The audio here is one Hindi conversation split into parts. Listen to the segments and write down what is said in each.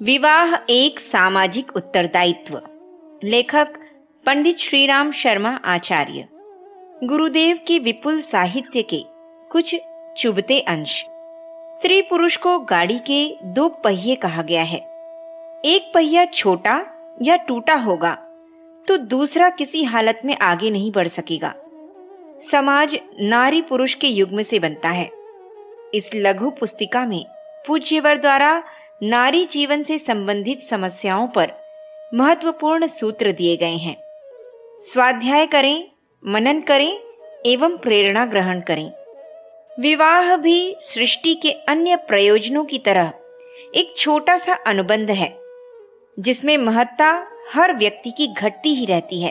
विवाह एक सामाजिक उत्तरदायित्व। लेखक पंडित श्रीराम शर्मा आचार्य। गुरुदेव के विपुल साहित्य के कुछ चुभते अंश। स्त्री पुरुष को गाड़ी के दो पहिए कहा गया है। एक पहिया छोटा या टूटा होगा तो दूसरा किसी हालत में आगे नहीं बढ़ सकेगा। समाज नारी पुरुष के युग्म से बनता है। इस लघु पुस्तिका में पूज्यवर द्वारा नारी जीवन से संबंधित समस्याओं पर महत्वपूर्ण सूत्र दिए गए हैं। स्वाध्याय करें, मनन करें एवं प्रेरणा ग्रहण करें। विवाह भी सृष्टि के अन्य प्रयोजनों की तरह एक छोटा सा अनुबंध है, जिसमें महत्ता हर व्यक्ति की घटती ही रहती है।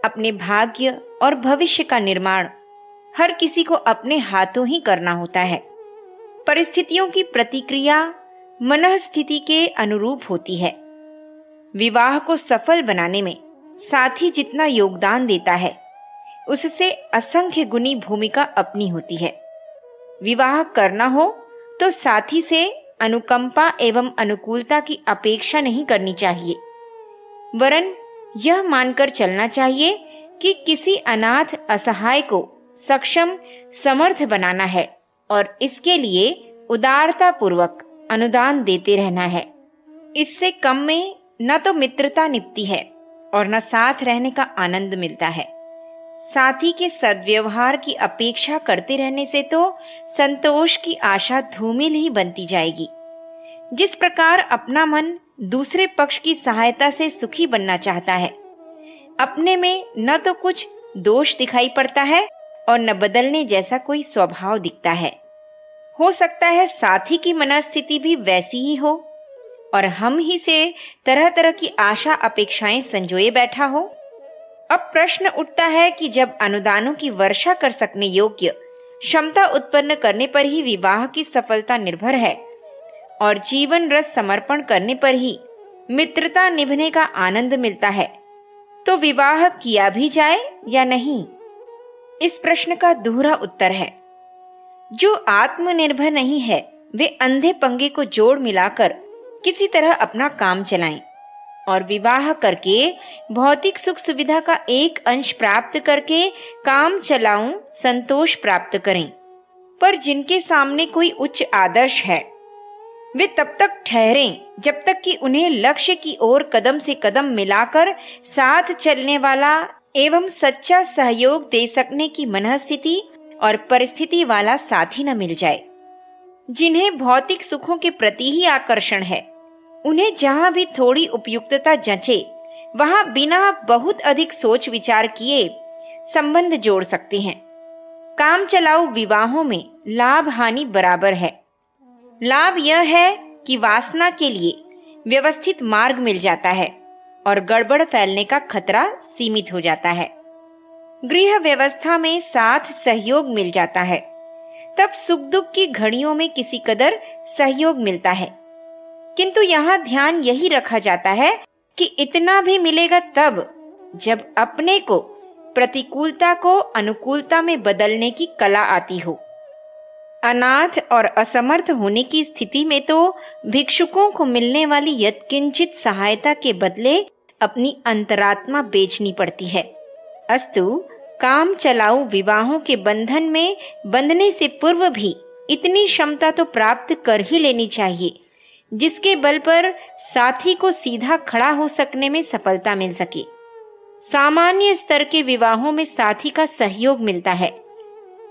अपने भाग्य और भविष्य का निर्माण हर किसी को अपने हाथों ही करना होता है। परिस्थितियों की प्रतिक्रिया मनःस्थिति के अनुरूप होती है। विवाह को सफल बनाने में साथी जितना योगदान देता है, उससे असंख्य गुनी भूमिका अपनी होती है। विवाह करना हो तो साथी से अनुकंपा एवं अनुकूलता की अपेक्षा नहीं करनी चाहिए, वरन यह मानकर चलना चाहिए कि किसी अनाथ असहाय को सक्षम समर्थ बनाना है और इसके लिए उदारता पूर्वक अनुदान देते रहना है। इससे कम में न तो मित्रता निभती है और न साथ रहने का आनंद मिलता है। साथी के सद्व्यवहार की अपेक्षा करते रहने से तो संतोष की आशा धूमिल ही बनती जाएगी। जिस प्रकार अपना मन दूसरे पक्ष की सहायता से सुखी बनना चाहता है, अपने में न तो कुछ दोष दिखाई पड़ता है और न बदलने जैसा कोई स्वभाव दिखता है। हो सकता है साथी की मनस्थिति भी वैसी ही हो और हम ही से तरह तरह की आशा अपेक्षाएं संजोए बैठा हो। अब प्रश्न उठता है कि जब अनुदानों की वर्षा कर सकने योग्य क्षमता उत्पन्न करने पर ही विवाह की सफलता निर्भर है और जीवन रस समर्पण करने पर ही मित्रता निभने का आनंद मिलता है, तो विवाह किया भी जाए या नहीं? इस प्रश्न का दोहरा उत्तर है। जो आत्मनिर्भर नहीं है, वे अंधे पंगे को जोड़ मिलाकर किसी तरह अपना काम चलाएं और विवाह करके भौतिक सुख सुविधा का एक अंश प्राप्त करके काम चलाऊं संतोष प्राप्त करें। पर जिनके सामने कोई उच्च आदर्श है, वे तब तक ठहरें जब तक कि उन्हें लक्ष्य की ओर कदम से कदम मिलाकर साथ चलने वाला एवं सच्चा सहयोग दे सकने की मनःस्थिति और परिस्थिति वाला साथी न मिल जाए। जिन्हें भौतिक सुखों के प्रति ही आकर्षण है, उन्हें जहां भी थोड़ी उपयुक्तता जंचे, वहां बिना बहुत अधिक सोच विचार किए संबंध जोड़ सकते हैं। काम चलाऊ विवाहों में लाभ हानि बराबर है। लाभ यह है कि वासना के लिए व्यवस्थित मार्ग मिल जाता है और गड़बड़ फैलने का खतरा सीमित हो जाता है। गृह व्यवस्था में साथ सहयोग मिल जाता है, तब सुख दुख की घड़ियों में किसी कदर सहयोग मिलता है। किंतु यहाँ ध्यान यही रखा जाता है कि इतना भी मिलेगा तब जब अपने को प्रतिकूलता को अनुकूलता में बदलने की कला आती हो। अनाथ और असमर्थ होने की स्थिति में तो भिक्षुकों को मिलने वाली यत्किंचित सहायता के बदले अपनी अंतरात्मा बेचनी पड़ती है। अस्तु, काम चलाऊ विवाहों के बंधन में बंधने से पूर्व भी इतनी क्षमता तो प्राप्त कर ही लेनी चाहिए, जिसके बल पर साथी को सीधा खड़ा हो सकने में सफलता मिल सके। सामान्य स्तर के विवाहों में साथी का सहयोग मिलता है,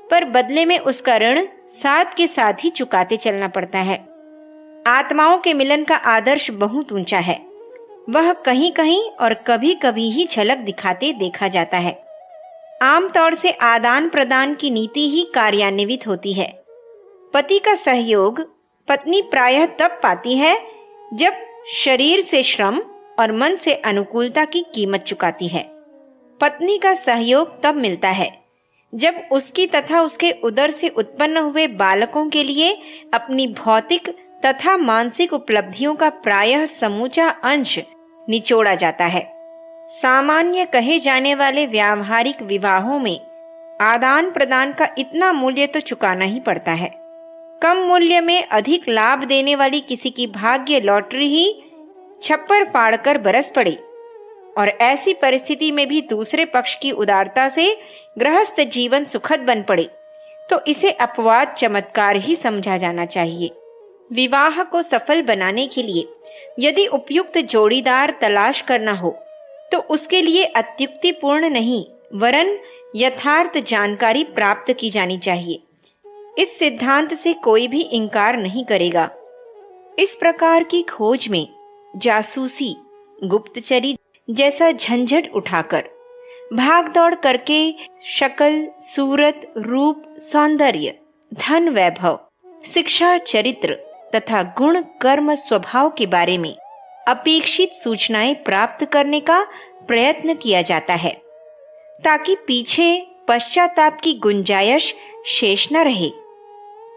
पर बदले में उसका ऋण साथ के साथ ही चुकाते चलना पड़ता है। आत्माओं के मिलन का आदर्श बहुत ऊंचा है। वह कहीं कहीं और कभी कभी ही झलक दिखाते देखा जाता है। आमतौर से आदान प्रदान की नीति ही कार्यान्वित होती है। पति का सहयोग पत्नी प्रायः तब पाती है जब शरीर से श्रम और मन से अनुकूलता की कीमत चुकाती है। पत्नी का सहयोग तब मिलता है जब उसकी तथा उसके उदर से उत्पन्न हुए बालकों के लिए अपनी भौतिक तथा मानसिक उपलब्धियों का प्रायः समूचा अंश निचोड़ा जाता है। सामान्य कहे जाने वाले व्यावहारिक विवाहों में आदान प्रदान का इतना मूल्य तो चुकाना ही पड़ता है। कम मूल्य में अधिक लाभ देने वाली किसी की भाग्य लॉटरी ही छप्पर फाड़कर बरस पड़े और ऐसी परिस्थिति में भी दूसरे पक्ष की उदारता से गृहस्थ जीवन सुखद बन पड़े, तो इसे अपवाद चमत्कार ही समझा जाना चाहिए। विवाह को सफल बनाने के लिए यदि उपयुक्त जोड़ीदार तलाश करना हो तो उसके लिए अत्युक्तिपूर्ण नहीं वरन यथार्थ जानकारी प्राप्त की जानी चाहिए। इस सिद्धांत से कोई भी इनकार नहीं करेगा। इस प्रकार की खोज में जासूसी, गुप्तचरी जैसा झंझट उठाकर भाग दौड़ करके शक्ल, सूरत, रूप, सौंदर्य, धन, वैभव, शिक्षा, चरित्र तथा गुण, कर्म, स्वभाव के बारे में अपेक्षित सूचनाएं प्राप्त करने का प्रयत्न किया जाता है ताकि पीछे पश्चाताप की गुंजाइश शेष न रहे।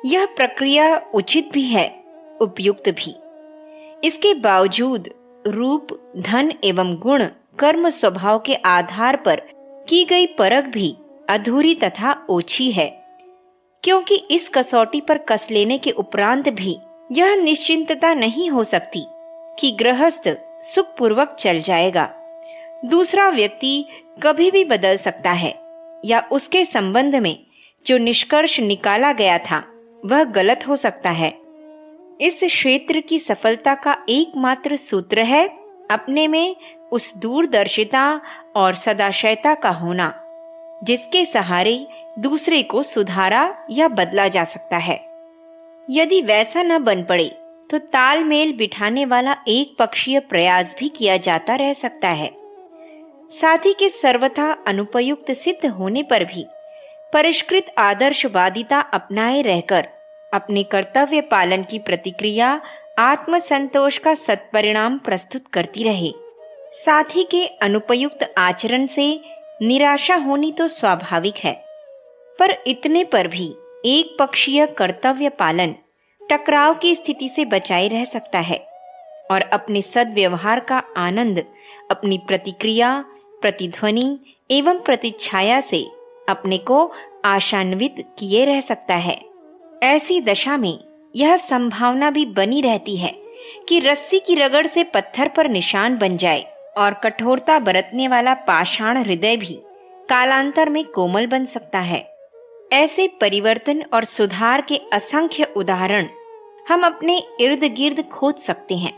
यह प्रक्रिया उचित भी है, उपयुक्त भी। इसके बावजूद रूप, धन एवं गुण, कर्म, स्वभाव के आधार पर की गई परख भी अधूरी तथा ओछी है, क्योंकि इस कसौटी पर कस लेने के उपरांत भी यह निश्चिंतता नहीं हो सकती कि गृहस्थ सुखपूर्वक चल जाएगा। दूसरा व्यक्ति कभी भी बदल सकता है या उसके संबंध में जो निष्कर्ष निकाला गया था वह गलत हो सकता है। इस क्षेत्र की सफलता का एकमात्र सूत्र है अपने में उस दूरदर्शिता और सदाशयता का होना जिसके सहारे दूसरे को सुधारा या बदला जा सकता है। यदि वैसा न बन पड़े तो तालमेल बिठाने वाला एक पक्षीय प्रयास भी किया जाता रह सकता है। साथी के सर्वथा अनुपयुक्त सिद्ध होने पर भी परिष्कृत आदर्शवादिता अपनाए रहकर अपने कर्तव्य पालन की प्रतिक्रिया आत्मसंतोष का सत्परिणाम प्रस्तुत करती रहे। साथी के अनुपयुक्त आचरण से निराशा होनी तो स्वाभाविक है, पर इतने पर भी एक पक्षीय कर्तव्य पालन टकराव की स्थिति से बचाए रह सकता है और अपने सद्व्यवहार का आनंद अपनी प्रतिक्रिया, प्रतिध्वनि एवं प्रतिच्छाया से अपने को आशान्वित किए रह सकता है। ऐसी दशा में यह संभावना भी बनी रहती है कि रस्सी की रगड़ से पत्थर पर निशान बन जाए और कठोरता बरतने वाला पाषाण हृदय भी कालांतर में कोमल बन सकता है। ऐसे परिवर्तन और सुधार के असंख्य उदाहरण हम अपने इर्द गिर्द खोज सकते हैं।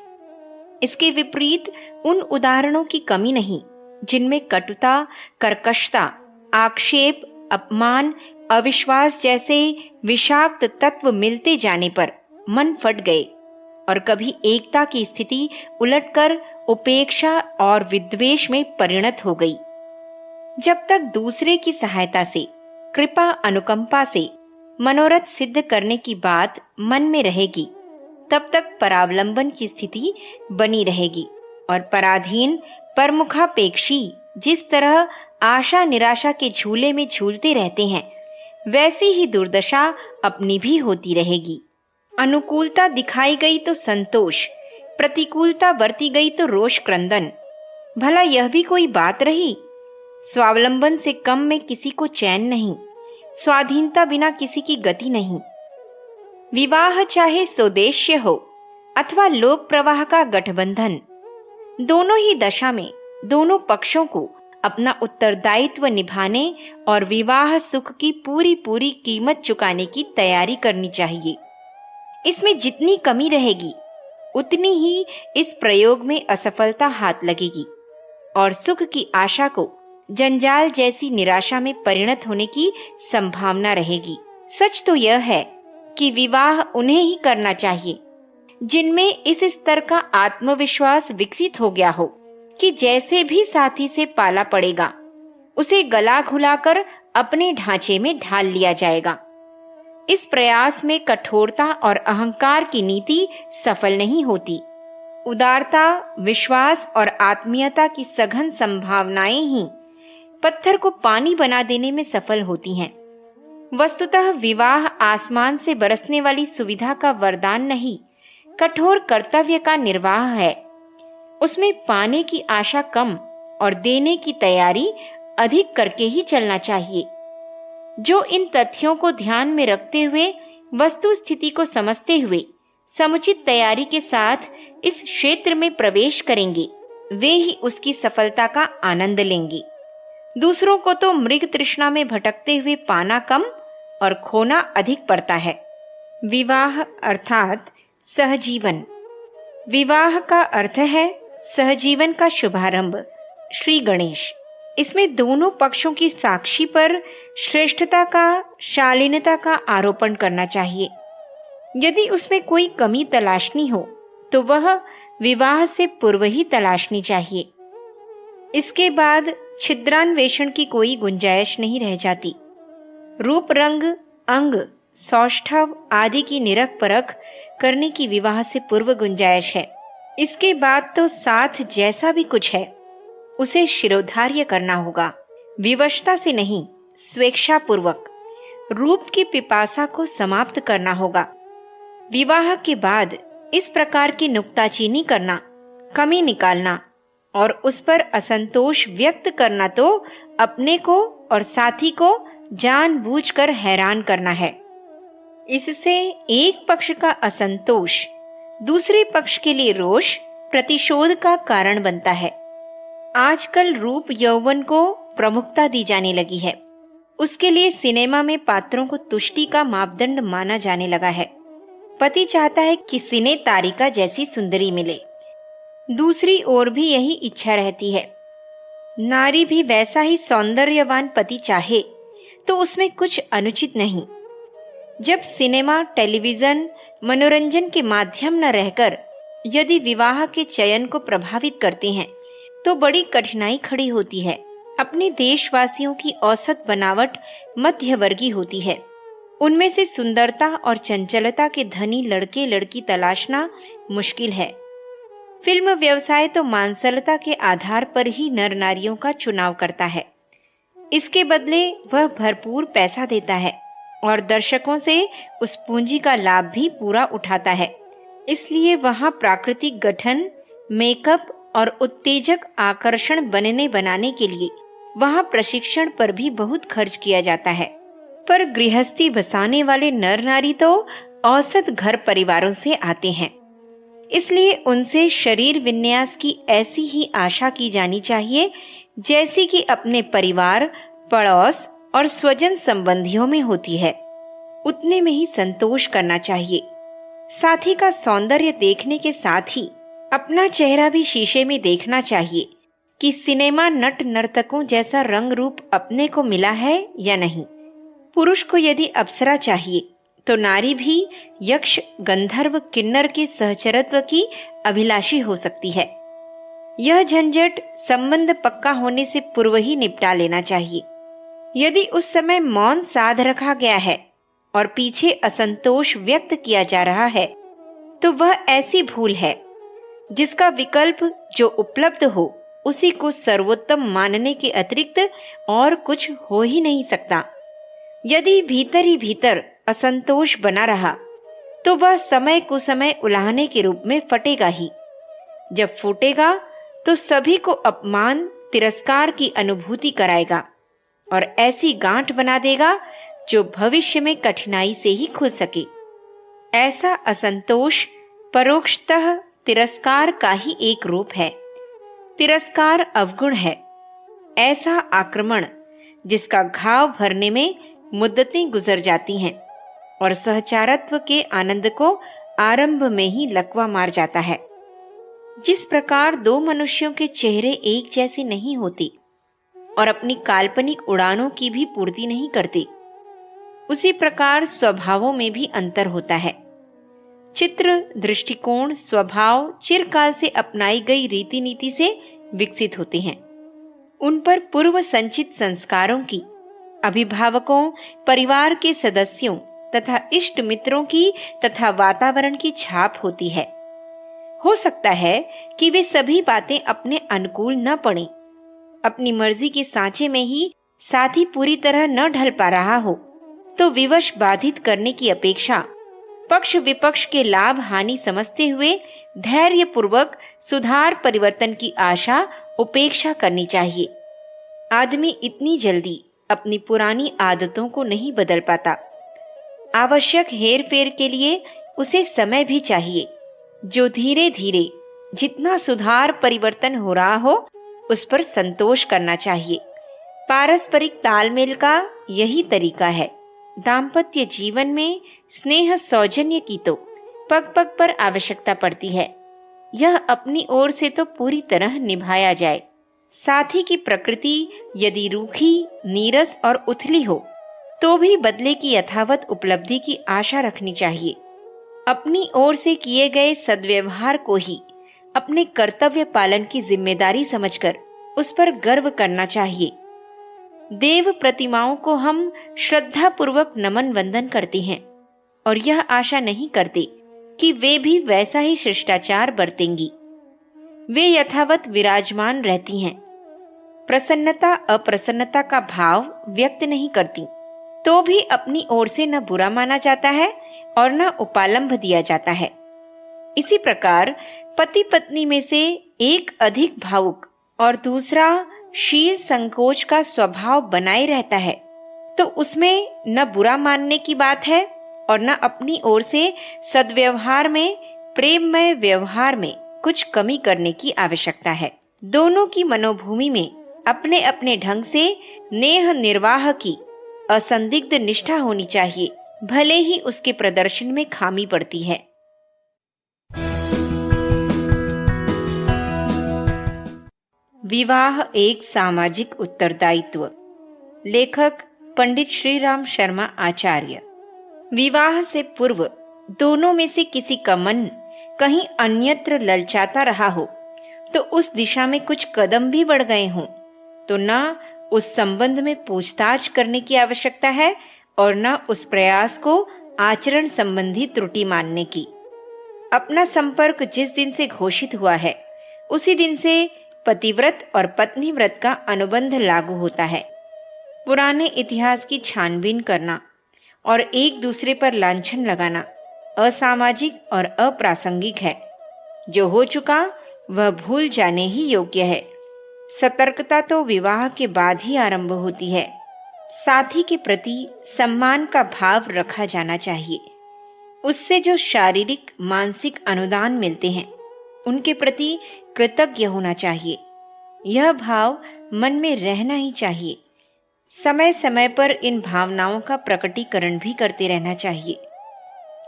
इसके विपरीत उन उदाहरणों की कमी नहीं जिनमें कटुता, कर्कशता, आक्षेप, अपमान, अविश्वास जैसे विषाक्त तत्व मिलते जाने पर मन फट गए और कभी एकता की स्थिति उलटकर उपेक्षा और विद्वेष में परिणत हो गई। जब तक दूसरे की सहायता से, कृपा, अनुकंपा से मनोरथ सिद्ध करने की बात मन में रहेगी, तब तक परावलंबन की स्थिति बनी रहेगी और पराधीन परमुखापेक्षी जिस तरह आशा निराशा के झूले में झूलते रहते हैं वैसी ही दुर्दशा अपनी भी होती रहेगी। अनुकूलता दिखाई गई तो संतोष, प्रतिकूलता बरती गई तो रोष क्रंदन। भला यह भी कोई बात रही? स्वावलंबन से कम में किसी को चैन नहीं, स्वाधीनता बिना किसी की गति नहीं। विवाह चाहे स्वदेश्य हो अथवा लोक प्रवाह का गठबंधन, दोनों ही दशा में दोनों पक्षों को अपना उत्तरदायित्व निभाने और विवाह सुख की पूरी पूरी कीमत चुकाने की तैयारी करनी चाहिए। इसमें जितनी कमी रहेगी उतनी ही इस प्रयोग में असफलता हाथ लगेगी और सुख की आशा को जंजाल जैसी निराशा में परिणत होने की संभावना रहेगी। सच तो यह है कि विवाह उन्हें ही करना चाहिए जिनमें इस स्तर का आत्मविश्वास विकसित हो गया हो कि जैसे भी साथी से पाला पड़ेगा उसे गला घुलाकर अपने ढांचे में ढाल लिया जाएगा। इस प्रयास में कठोरता और अहंकार की नीति सफल नहीं होती। उदारता, विश्वास और आत्मीयता की सघन संभावनाएं ही पत्थर को पानी बना देने में सफल होती हैं। वस्तुतः विवाह आसमान से बरसने वाली सुविधा का वरदान नहीं, कठोर कर्तव्य का निर्वाह है। उसमें पाने की आशा कम और देने की तैयारी अधिक करके ही चलना चाहिए। जो इन तथ्यों को ध्यान में रखते हुए वस्तु स्थिति को समझते हुए समुचित तैयारी के साथ इस क्षेत्र में प्रवेश करेंगे, वे ही उसकी सफलता का आनंद लेंगे। दूसरों को तो मृग तृष्णा में भटकते हुए पाना कम और खोना अधिक पड़ता है। विवाह अर्थात सहजीवन। विवाह का अर्थ है सहजीवन का शुभारंभ। श्री गणेश। इसमें दोनों पक्षों की साक्षी पर श्रेष्ठता का, शालीनता का आरोपण करना चाहिए। यदि उसमें कोई कमी तलाशनी हो तो वह विवाह से पूर्व ही तलाशनी चाहिए। इसके बाद छिद्रान्वेषण की कोई गुंजाइश नहीं रह जाती। रूप, रंग, अंग, सौष्ठव आदि की निरख परख करने की विवाह से पूर्व गुंजाइश है। इसके बाद तो साथ जैसा भी कुछ है उसे शिरोधार्य करना होगा, विवशता से नहीं, स्वेच्छापूर्वक। रूप की पिपासा को समाप्त करना होगा। विवाह के बाद इस प्रकार की नुक्ताचीनी करना, कमी निकालना और उस पर असंतोष व्यक्त करना तो अपने को और साथी को जानबूझकर हैरान करना है। इससे एक पक्ष का असंतोष दूसरे पक्ष के लिए रोष, प्रतिशोध का कारण बनता है। आजकल रूप यौवन को प्रमुखता दी जाने लगी है। उसके लिए सिनेमा में पात्रों को तुष्टि का मापदंड माना जाने लगा है। पति चाहता है कि सिने तारिका जैसी सुंदरी मिले, दूसरी ओर भी यही इच्छा रहती है। नारी भी वैसा ही सौंदर्यवान पति चाहे तो उसमें कुछ अनुचित नहीं। जब सिनेमा, टेलीविजन मनोरंजन के माध्यम न रहकर यदि विवाह के चयन को प्रभावित करते हैं तो बड़ी कठिनाई खड़ी होती है। अपने देशवासियों की औसत बनावट मध्यवर्गीय होती है। उनमें से सुंदरता और चंचलता के धनी लड़के लड़की तलाशना मुश्किल है। फिल्म व्यवसाय तो मांसलता के आधार पर ही नर नारियों का चुनाव करता है। इसके बदले वह भरपूर पैसा देता है और दर्शकों से उस पूंजी का लाभ भी पूरा उठाता है। इसलिए वहां प्राकृतिक गठन, मेकअप और उत्तेजक आकर्षण बनने बनाने के लिए वहां प्रशिक्षण पर भी बहुत खर्च किया जाता है। पर गृहस्थी बसाने वाले नर नारी तो औसत घर परिवारों से आते हैं, इसलिए उनसे शरीर विन्यास की ऐसी ही आशा की जानी चाहिए जैसी कि अपने परिवार, पड़ोस और स्वजन संबंधियों में होती है। उतने में ही संतोष करना चाहिए। साथी का सौंदर्य देखने के साथ ही अपना चेहरा भी शीशे में देखना चाहिए कि सिनेमा नट नर्तकों जैसा रंग रूप अपने को मिला है या नहीं। पुरुष को यदि अप्सरा चाहिए तो नारी भी यक्ष, गंधर्व, किन्नर के सहचरत्व की अभिलाषी हो सकती है। यह झंझट संबंध पक्का होने से पूर्व ही निपटा लेना चाहिए। यदि उस समय मौन साध रखा गया है और पीछे असंतोष व्यक्त किया जा रहा है तो वह ऐसी भूल है जिसका विकल्प जो उपलब्ध हो उसी को सर्वोत्तम मानने के अतिरिक्त और कुछ हो ही नहीं सकता। यदि भीतर ही भीतर असंतोष बना रहा तो वह समय को समय उलाहने के रूप में फटेगा ही। जब फूटेगा तो सभी को अपमान, तिरस्कार की अनुभूति कराएगा और ऐसी गांठ बना देगा जो भविष्य में कठिनाई से ही खुल सके। ऐसा असंतोष परोक्षतः तिरस्कार का ही एक रूप है। तिरस्कार अवगुण है। ऐसा आक्रमण जिसका घाव भरने में मुद्दतें गुजर जाती हैं और सहचारत्व के आनंद को आरंभ में ही लकवा मार जाता है। जिस प्रकार दो मनुष्यों के चेहरे एक जैसे नहीं होते और अपनी काल्पनिक उड़ानों की भी पूर्ति नहीं करते, उसी प्रकार स्वभावों में भी अंतर होता है। चित्र, दृष्टिकोण, स्वभाव चिरकाल से अपनाई गई रीति नीति से विकसित होते हैं। उन पर पूर्व संचित संस्कारों की, अभिभावकों, परिवार के सदस्यों तथा इष्ट मित्रों की तथा वातावरण की छाप होती है। हो सकता है कि वे सभी बातें अपने अनुकूल न पड़ें। अपनी मर्जी के सांचे में ही साथी पूरी तरह न ढल पा रहा हो तो विवश बाधित करने की अपेक्षा पक्ष विपक्ष के लाभ हानि समझते हुए धैर्य पूर्वक सुधार परिवर्तन की आशा उपेक्षा करनी चाहिए। आदमी इतनी जल्दी अपनी पुरानी आदतों को नहीं बदल पाता। आवश्यक हेर फेर के लिए उसे समय भी चाहिए, जो धीरे धीरे जितना सुधार परिवर्तन हो रहा हो उस पर संतोष करना चाहिए। पारस्परिक तालमेल का यही तरीका है। दाम्पत्य जीवन में स्नेह सौजन्य की तो पग पग पर आवश्यकता पड़ती है। यह अपनी ओर से तो पूरी तरह निभाया जाए। साथी की प्रकृति यदि रूखी, नीरस और उथली हो तो भी बदले की यथावत उपलब्धि की आशा रखनी चाहिए। अपनी ओर से किए गए सद्व्यवहार को ही अपने कर्तव्य पालन की जिम्मेदारी समझकर उस पर गर्व करना चाहिए। देव प्रतिमाओं को हम श्रद्धा पूर्वक नमन वंदन करते हैं और यह आशा नहीं करते कि वे भी वैसा ही शिष्टाचार बरतेंगी। वे यथावत विराजमान रहती हैं। प्रसन्नता अप्रसन्नता का भाव व्यक्त नहीं करती, तो भी अपनी ओर से न बुरा माना जाता है और न उपालंभ दिया जाता है। इसी प्रकार पति पत्नी में से एक अधिक भावुक और दूसरा शील संकोच का स्वभाव बनाए रहता है, तो उसमें न बुरा मानने की बात है और न अपनी ओर से सद्व्यवहार में, प्रेममय व्यवहार में कुछ कमी करने की आवश्यकता है। दोनों की मनोभूमि में अपने अपने ढंग से नेह निर्वाह की असंदिग्ध निष्ठा होनी चाहिए, भले ही उसके प्रदर्शन में खामी पड़ती है। विवाह एक सामाजिक उत्तरदायित्व। लेखक पंडित श्रीराम शर्मा आचार्य। विवाह से पूर्व दोनों में से किसी का मन कहीं अन्यत्र ललचाता रहा हो तो उस दिशा में कुछ कदम भी बढ़ गए हों तो न उस संबंध में पूछताछ करने की आवश्यकता है और न उस प्रयास को आचरण संबंधी त्रुटि मानने की। अपना संपर्क जिस दिन से घोषित हुआ है उसी दिन से पतिव्रत और पत्नीव्रत का अनुबंध लागू होता है। पुराने इतिहास की छानबीन करना और एक दूसरे पर लांछन लगाना असामाजिक और अप्रासंगिक है। जो हो चुका वह भूल जाने ही योग्य है। सतर्कता तो विवाह के बाद ही आरंभ होती है। साथी के प्रति सम्मान का भाव रखा जाना चाहिए। उससे जो शारीरिक मानसिक अनुदान मिलते हैं उनके प्रति कृतज्ञ होना चाहिए। यह भाव मन में रहना ही चाहिए। समय समय पर इन भावनाओं का प्रकटीकरण भी करते रहना चाहिए।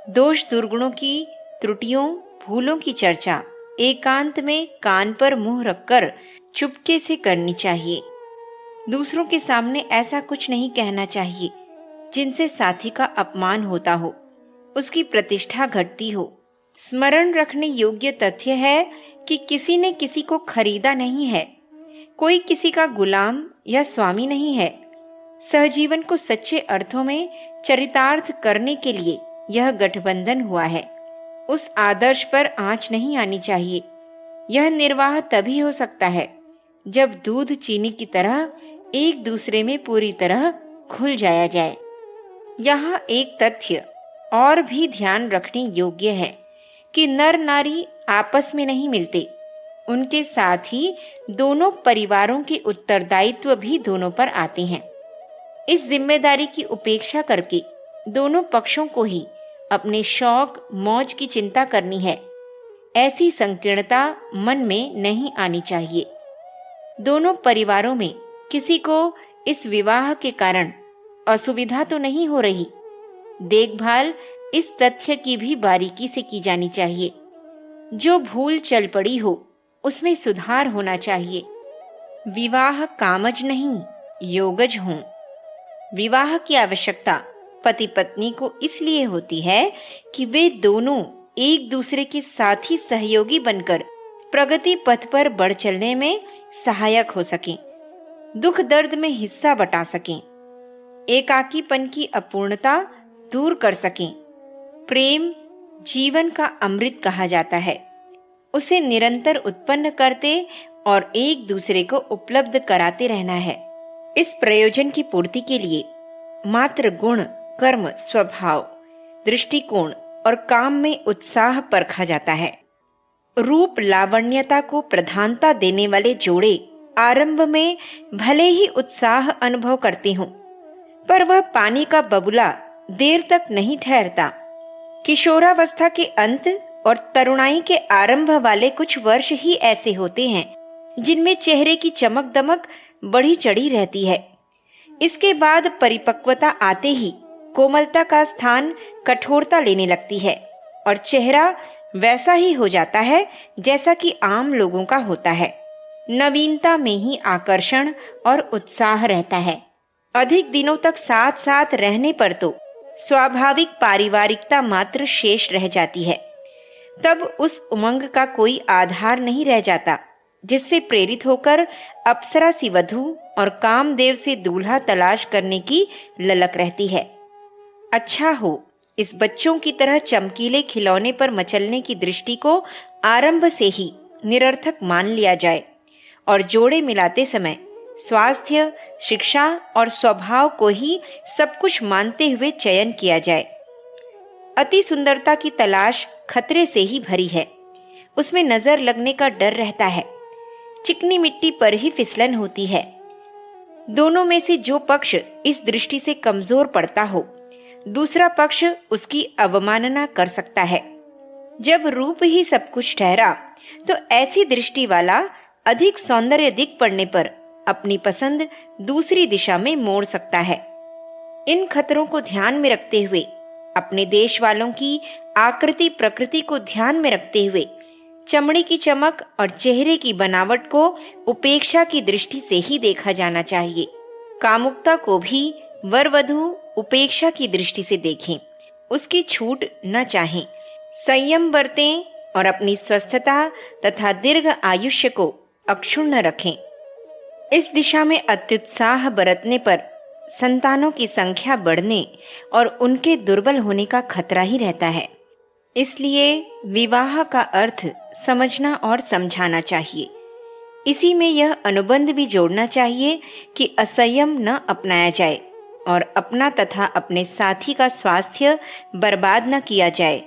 दोष दुर्गुणों की, त्रुटियों, भूलों की चर्चा एकांत में कान पर मुंह रखकर चुपके से करनी चाहिए। दूसरों के सामने ऐसा कुछ नहीं कहना चाहिए जिनसे साथी का अपमान होता हो, उसकी प्रतिष्ठा घटती हो। स्मरण रखने योग्य तथ्य है कि किसी ने किसी को खरीदा नहीं है, कोई किसी का गुलाम या स्वामी नहीं है। सहजीवन को सच्चे अर्थों में चरितार्थ करने के लिए यह गठबंधन हुआ है। उस आदर्श पर आंच नहीं आनी चाहिए। यह निर्वाह तभी हो सकता है जब दूध चीनी की तरह एक दूसरे में पूरी तरह घुल जाया जाए। यहाँ एक तथ्य और भी ध्यान रखने योग्य है कि नर नारी आपस में नहीं मिलते, उनके साथ ही दोनों परिवारों के उत्तरदायित्व भी दोनों पर आते हैं। इस जिम्मेदारी की उपेक्षा करके दोनों पक्षों को ही अपने शौक मौज की चिंता करनी है, ऐसी संकीर्णता मन में नहीं आनी चाहिए। दोनों परिवारों में किसी को इस विवाह के कारण असुविधा तो नहीं हो रही। देखभाल इस तथ्य की भी बारीकी से की जानी चाहिए। जो भूल चल पड़ी हो उसमें सुधार होना चाहिए। विवाह कामज नहीं, योगज हो। विवाह की आवश्यकता पति पत्नी को इसलिए होती है कि वे दोनों एक दूसरे के साथी सहयोगी बनकर प्रगति पथ पर बढ़ चलने में सहायक हो सकें, दुख दर्द में हिस्सा बटा सकें, एकाकीपन की अपूर्णता दूर कर सकें। प्रेम जीवन का अमृत कहा जाता है। उसे निरंतर उत्पन्न करते और एक दूसरे को उपलब्ध कराते रहना है। इस प्रयोजन की पूर्ति के लिए मात्र गुण, कर्म, स्वभाव, दृष्टिकोण और काम में उत्साह परखा जाता है। रूप लावण्यता को प्रधानता देने वाले जोड़े आरंभ में भले ही उत्साह अनुभव करते हों, पर वह पानी का बबूला देर तक नहीं ठहरता। किशोरावस्था के अंत और तरुणाई के आरंभ वाले कुछ वर्ष ही ऐसे होते हैं जिनमें चेहरे की चमक दमक बढ़ी चढ़ी रहती है। इसके बाद परिपक्वता आते ही कोमलता का स्थान कठोरता लेने लगती है और चेहरा वैसा ही हो जाता है जैसा कि आम लोगों का होता है। नवीनता में ही आकर्षण और उत्साह रहता है। अधिक दिनों तक साथ साथ रहने पर तो स्वाभाविक पारिवारिकता मात्र शेष रह जाती है। तब उस उमंग का कोई आधार नहीं रह जाता जिससे प्रेरित होकर अप्सरा सी वधू और कामदेव से दूल्हा तलाश करने की ललक रहती है। अच्छा हो इस बच्चों की तरह चमकीले खिलौने पर मचलने की दृष्टि को आरंभ से ही निरर्थक मान लिया जाए और जोड़े मिलाते समय स्वास्थ्य, शिक्षा और स्वभाव को ही सब कुछ मानते हुए चयन किया जाए। अति सुंदरता की तलाश खतरे से ही भरी है। उसमें नजर लगने का डर रहता है। चिकनी मिट्टी पर ही फिसलन होती है। दोनों में से जो पक्ष इस दृष्टि से कमजोर पड़ता हो, दूसरा पक्ष उसकी अवमानना कर सकता है। जब रूप ही सब कुछ ठहरा तो ऐसी दृष्टि वाला अधिक सौंदर्य दिख पड़ने पर अपनी पसंद दूसरी दिशा में मोड़ सकता है। इन खतरों को ध्यान में रखते हुए, अपने देश वालों की आकृति प्रकृति को ध्यान में रखते हुए, चमड़ी की चमक और चेहरे की बनावट को उपेक्षा की दृष्टि से ही देखा जाना चाहिए। कामुकता को भी वर वधू उपेक्षा की दृष्टि से देखें, उसकी छूट न चाहें, संयम बरतें और अपनी स्वस्थता तथा दीर्घ आयुष्य को अक्षुण्ण रखें। इस दिशा में अत्युत्साह बरतने पर संतानों की संख्या बढ़ने और उनके दुर्बल होने का खतरा ही रहता है। इसलिए विवाह का अर्थ समझना और समझाना चाहिए। इसी में यह अनुबंध भी जोड़ना चाहिए कि असंयम न अपनाया जाए और अपना तथा अपने साथी का स्वास्थ्य बर्बाद न किया जाए।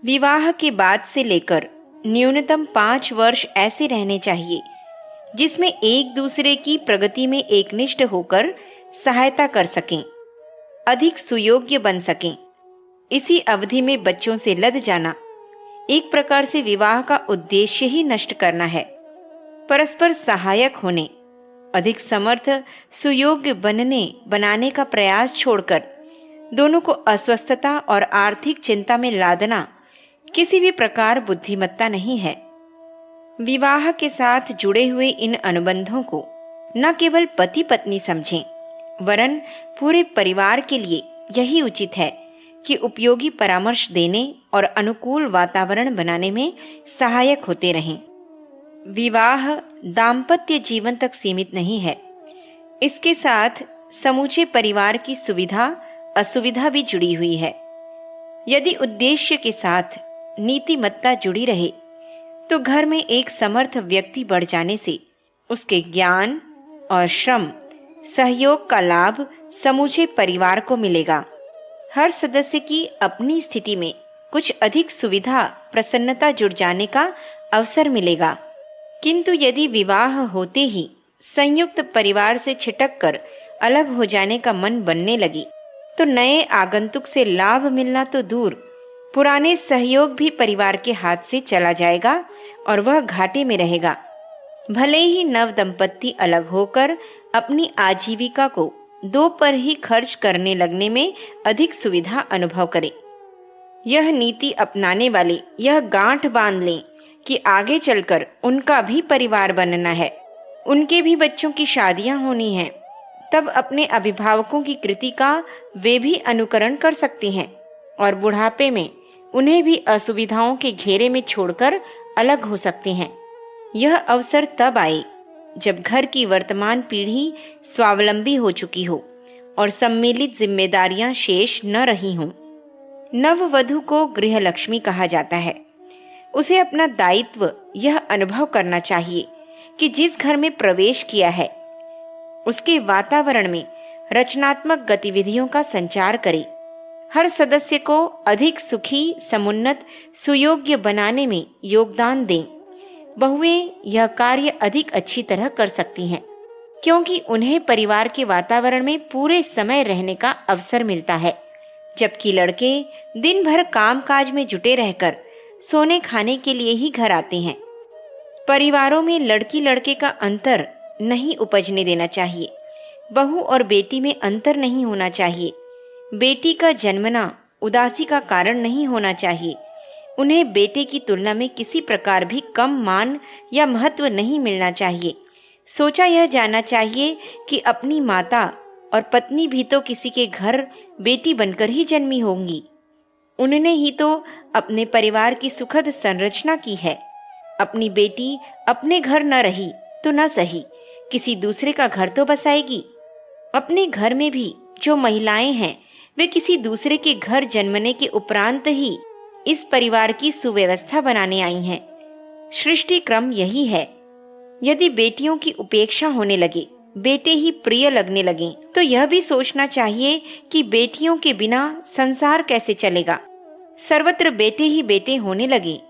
विवाह के बाद से लेकर न्यूनतम 5 वर्ष ऐसे रहने चाहिए जिसमें एक दूसरे की प्रगति में एकनिष्ठ होकर सहायता कर सकें, अधिक सुयोग्य बन सकें। इसी अवधि में बच्चों से लद जाना एक प्रकार से विवाह का उद्देश्य ही नष्ट करना है। परस्पर सहायक होने, अधिक समर्थ सुयोग्य बनाने का प्रयास छोड़कर दोनों को अस्वस्थता और आर्थिक चिंता में लादना किसी भी प्रकार बुद्धिमत्ता नहीं है। विवाह के साथ जुड़े हुए इन अनुबंधों को न केवल पति पत्नी समझें, वरन पूरे परिवार के लिए यही उचित है कि उपयोगी परामर्श देने और अनुकूल वातावरण बनाने में सहायक होते रहें। विवाह दाम्पत्य जीवन तक सीमित नहीं है। इसके साथ समूचे परिवार की सुविधा असुविधा भी जुड़ी हुई है। यदि उद्देश्य के साथ नीतिमत्ता जुड़ी रहे तो घर में एक समर्थ व्यक्ति बढ़ जाने से उसके ज्ञान और श्रम सहयोग का लाभ समूचे परिवार को मिलेगा। हर सदस्य की अपनी स्थिति में कुछ अधिक सुविधा प्रसन्नता जुड़ जाने का अवसर मिलेगा। किंतु यदि विवाह होते ही संयुक्त परिवार से छिटक कर अलग हो जाने का मन बनने लगी तो नए आगंतुक से लाभ मिलना तो दूर, पुराने सहयोग भी परिवार के हाथ से चला जाएगा और वह घाटे में रहेगा। भले ही नव दंपत्ति अलग होकर अपनी आजीविका को दो पर ही खर्च करने लगने में अधिक सुविधा अनुभव करें। यह नीति अपनाने वाले यह गांठ बांध लें कि आगे चलकर उनका भी परिवार बनना है, उनके भी बच्चों की शादियां होनी हैं। तब अपने अभिभावकों की कृति का वे भी अनुकरण कर सकते हैं और बुढ़ापे में उन्हें भी असुविधाओं के घेरे में छोड़कर अलग हो सकते हैं। यह अवसर तब आए जब घर की वर्तमान पीढ़ी स्वावलंबी हो चुकी हो और सम्मिलित जिम्मेदारियां शेष न रही हों। नववधू को गृहलक्ष्मी कहा जाता है। उसे अपना दायित्व यह अनुभव करना चाहिए कि जिस घर में प्रवेश किया है उसके वातावरण में रचनात्मक गतिविधियों का संचार करे, हर सदस्य को अधिक सुखी, समुन्नत, सुयोग्य बनाने में योगदान दें। बहुएं यह कार्य अधिक अच्छी तरह कर सकती हैं क्योंकि उन्हें परिवार के वातावरण में पूरे समय रहने का अवसर मिलता है। जबकि लड़के दिन भर कामकाज में जुटे रहकर सोने खाने के लिए ही घर आते हैं। परिवारों में लड़की लड़के का अंतर नहीं उपजने देना चाहिए। बहू और बेटी में अंतर नहीं होना चाहिए। बेटी का जन्मना उदासी का कारण नहीं होना चाहिए। उन्हें बेटे की तुलना में किसी प्रकार भी कम मान या महत्व नहीं मिलना चाहिए। सोचा यह जाना चाहिए कि अपनी माता और पत्नी भी तो किसी के घर बेटी बनकर ही जन्मी होंगी। उन्होंने ही तो अपने परिवार की सुखद संरचना की है। अपनी बेटी अपने घर न रही तो न सही, किसी दूसरे का घर तो बसाएगी। अपने घर में भी जो महिलाएं हैं वे किसी दूसरे के घर जन्मने के उपरांत ही इस परिवार की सुव्यवस्था बनाने आई हैं। सृष्टि क्रम यही है। यदि बेटियों की उपेक्षा होने लगे, बेटे ही प्रिय लगने लगे, तो यह भी सोचना चाहिए कि बेटियों के बिना संसार कैसे चलेगा। सर्वत्र बेटे ही बेटे होने लगे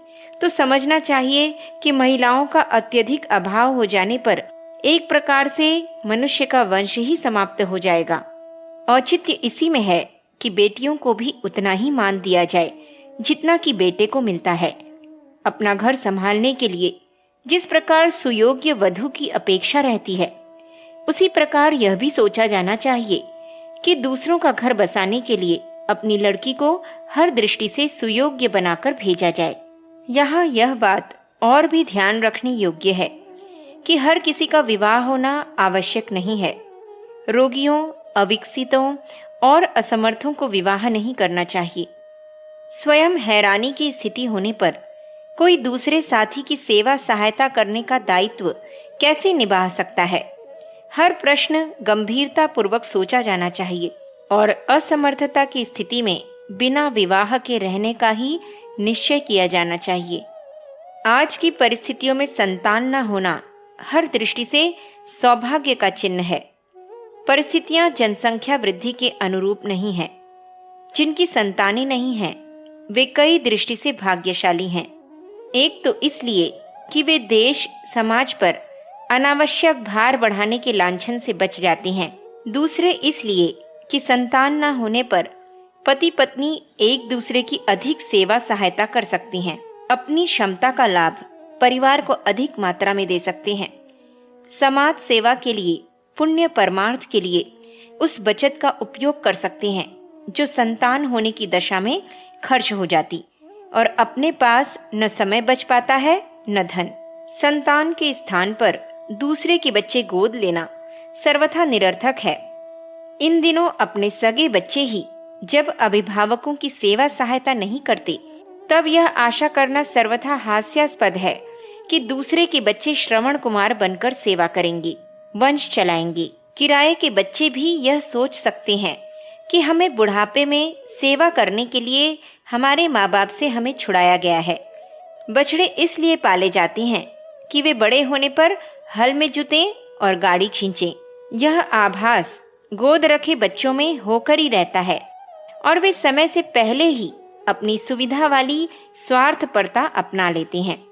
तो समझना चाहिए कि महिलाओं का अत्यधिक अभाव हो जाने पर एक प्रकार से मनुष्य का वंश ही समाप्त हो जाएगा। औचित्य इसी में है कि बेटियों को भी उतना ही मान दिया जाए जितना कि बेटे को मिलता है। अपना घर संभालने के लिए जिस प्रकार सुयोग्य वधू की अपेक्षा रहती है, उसी प्रकार यह भी सोचा जाना चाहिए कि दूसरों का घर बसाने के लिए अपनी लड़की को हर दृष्टि से सुयोग्य बनाकर भेजा जाए। यहाँ यह बात और भी ध्यान रखने योग्य है कि हर किसी का विवाह होना आवश्यक नहीं है। रोगियों, अविकसितों और असमर्थों को विवाह नहीं करना चाहिए। स्वयं हैरानी की स्थिति होने पर कोई दूसरे साथी की सेवा सहायता करने का दायित्व कैसे निभा सकता है? हर प्रश्न गंभीरता पूर्वक सोचा जाना चाहिए और असमर्थता की स्थिति में बिना विवाह के रहने का ही निश्चय किया जाना चाहिए। आज की परिस्थितियों में संतान न होना हर दृष्टि से सौभाग्य का चिन्ह है। परिस्थितियां जनसंख्या वृद्धि के अनुरूप नहीं है। जिनकी संतानें नहीं हैं, वे कई दृष्टि से भाग्यशाली हैं। एक तो इसलिए कि वे देश समाज पर अनावश्यक भार बढ़ाने के लांछन से बच जाती हैं। दूसरे इसलिए कि संतान न होने पर पति पत्नी एक दूसरे की अधिक सेवा सहायता कर सकती हैं। अपनी क्षमता का लाभ परिवार को अधिक मात्रा में दे सकते हैं। समाज सेवा के लिए, पुण्य परमार्थ के लिए उस बचत का उपयोग कर सकते हैं जो संतान होने की दशा में खर्च हो जाती, और अपने पास न समय बच पाता है न धन। संतान के स्थान पर दूसरे के बच्चे गोद लेना सर्वथा निरर्थक है। इन दिनों अपने सगे बच्चे ही जब अभिभावकों की सेवा सहायता नहीं करते, तब यह आशा करना सर्वथा हास्यास्पद है कि दूसरे के बच्चे श्रवण कुमार बनकर सेवा करेंगे, वंश चलाएंगे। किराए के बच्चे भी यह सोच सकते हैं कि हमें बुढ़ापे में सेवा करने के लिए हमारे माँ बाप से हमें छुड़ाया गया है। बछड़े इसलिए पाले जाते हैं कि वे बड़े होने पर हल में जुतें और गाड़ी खींचें। यह आभास गोद रखे बच्चों में होकर ही रहता है और वे समय से पहले ही अपनी सुविधा वाली स्वार्थपरता अपना लेते हैं।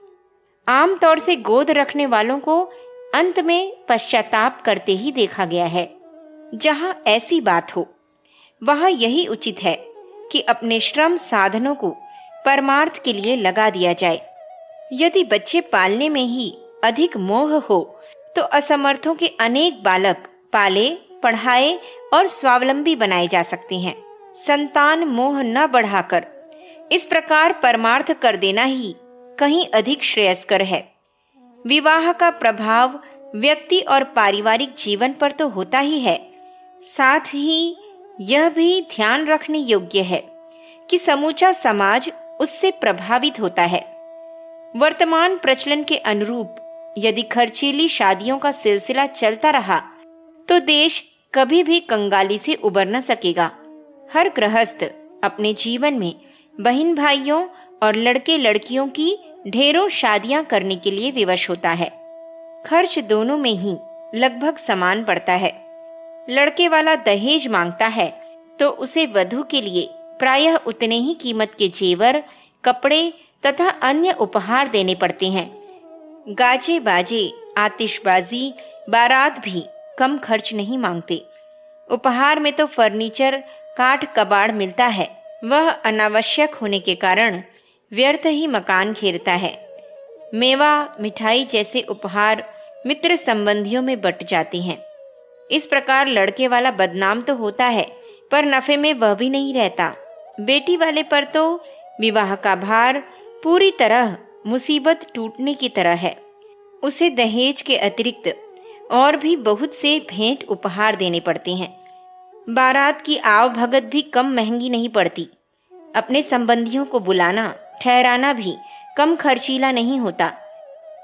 आमतौर से गोद रखने वालों को अंत में पश्चाताप करते ही देखा गया है। जहाँ ऐसी बात हो, वहाँ यही उचित है कि अपने श्रम साधनों को परमार्थ के लिए लगा दिया जाए। यदि बच्चे पालने में ही अधिक मोह हो, तो असमर्थों के अनेक बालक पाले, पढ़ाए और स्वावलंबी बनाए जा सकते हैं। संतान मोह न बढ़ाकर इस प्रकार परमार्थ कर देना ही कहीं अधिक श्रेयस्कर है। विवाह का प्रभाव व्यक्ति और पारिवारिक जीवन पर तो होता ही है, साथ ही यह भी ध्यान रखने योग्य है कि समूचा समाज उससे प्रभावित होता है। वर्तमान प्रचलन के अनुरूप यदि खर्चीली शादियों का सिलसिला चलता रहा तो देश कभी भी कंगाली से उबर न सकेगा। हर गृहस्थ अपने जीवन में बहन भाइयों और लड़के लड़कियों की ढेरों शादियां करने के लिए विवश होता है। खर्च दोनों में ही लगभग समान पड़ता है। लड़के वाला दहेज मांगता है तो उसे वधू के लिए प्रायः उतने ही कीमत के जेवर, कपड़े तथा अन्य उपहार देने पड़ते हैं। गाजे बाजे, आतिशबाजी, बारात भी कम खर्च नहीं मांगते। उपहार में तो फर्नीचर, काठ कबाड़ मिलता है वह अनावश्यक होने के कारण व्यर्थ ही मकान घेरता है। मेवा, मिठाई जैसे उपहार मित्र संबंधियों में बट जाती हैं। इस प्रकार लड़के वाला बदनाम तो होता है पर नफे में वह भी नहीं रहता। बेटी वाले पर तो विवाह का भार पूरी तरह मुसीबत टूटने की तरह है। उसे दहेज के अतिरिक्त और भी बहुत से भेंट उपहार देने पड़ते हैं। बारात की आव भगत भी कम महंगी नहीं पड़ती। अपने संबंधियों को बुलाना ठहराना भी कम खर्चीला नहीं होता।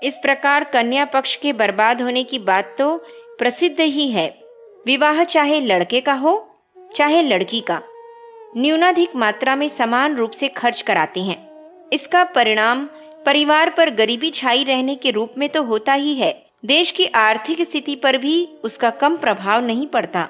इस प्रकार कन्या पक्ष के बर्बाद होने की बात तो प्रसिद्ध ही है। विवाह चाहे लड़के का हो चाहे लड़की का, न्यूनाधिक मात्रा में समान रूप से खर्च कराते हैं। इसका परिणाम परिवार पर गरीबी छाई रहने के रूप में तो होता ही है, देश की आर्थिक स्थिति पर भी उसका कम प्रभाव नहीं पड़ता।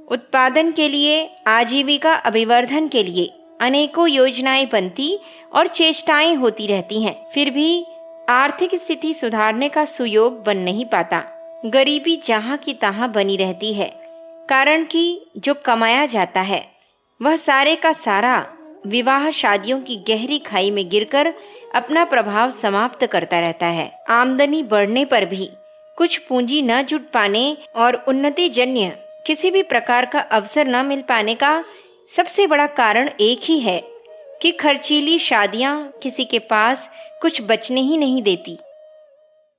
उत्पादन के लिए, आजीविका अभिवर्धन के लिए अनेकों योजनाएं बनती और चेष्टाएं होती रहती हैं, फिर भी आर्थिक स्थिति सुधारने का सुयोग बन नहीं पाता। गरीबी जहाँ की तहाँ बनी रहती है, कारण कि जो कमाया जाता है वह सारे का सारा विवाह शादियों की गहरी खाई में गिरकर अपना प्रभाव समाप्त करता रहता है। आमदनी बढ़ने पर भी कुछ पूंजी न जुट पाने और उन्नति जन्य किसी भी प्रकार का अवसर न मिल पाने का सबसे बड़ा कारण एक ही है कि खर्चीली शादियां किसी के पास कुछ बचने ही नहीं देती।